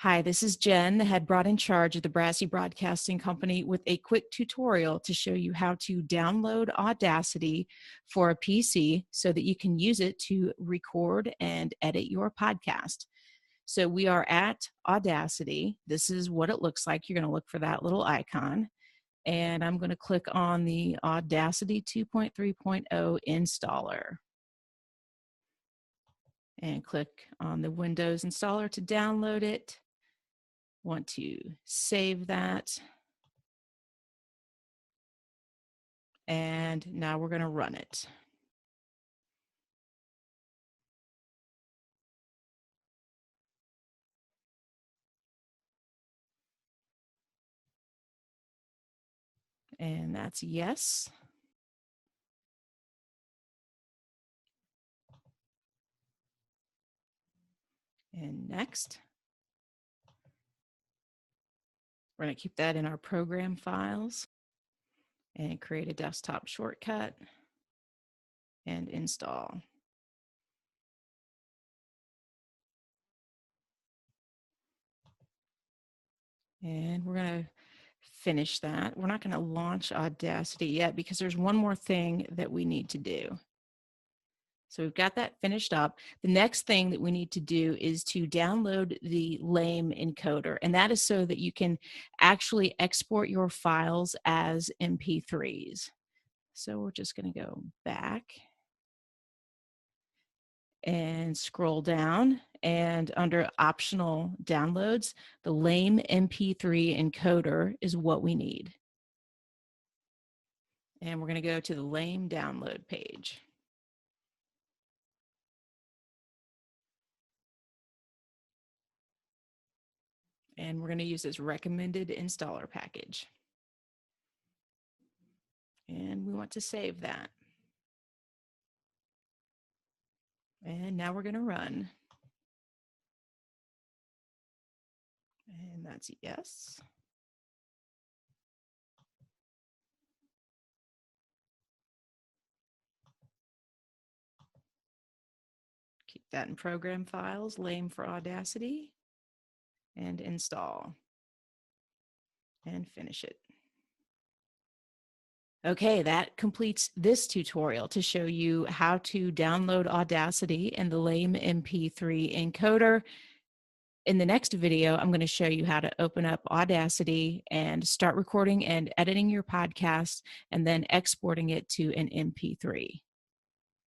Hi, this is Jen, the head broad in charge of the Brassy Broadcasting Company, with a quick tutorial to show you how to download Audacity for a PC so that you can use it to record and edit your podcast. So we are at Audacity. This is what it looks like. You're going to look for that little icon. And I'm going to click on the Audacity 2.3.0 installer. And click on the Windows installer to download it. Want to save that. And now we're going to run it. And that's yes. And next. We're going to keep that in our program files and create a desktop shortcut and install. And we're going to finish that. We're not going to launch Audacity yet because there's one more thing that we need to do. So we've got that finished up. The next thing that we need to do is to download the lame encoder, and that is so that you can actually export your files as MP3s. So we're just going to go back and scroll down, and under optional downloads, the lame MP3 encoder is what we need. And we're going to go to the lame download page. And we're going to use this recommended installer package. And we want to save that. And now we're going to run. And that's yes. Keep that in program files, lame for Audacity, and install. And finish it. Okay, that completes this tutorial to show you how to download Audacity and the lame MP3 encoder. In the next video, I'm going to show you how to open up Audacity and start recording and editing your podcast, and then exporting it to an MP3.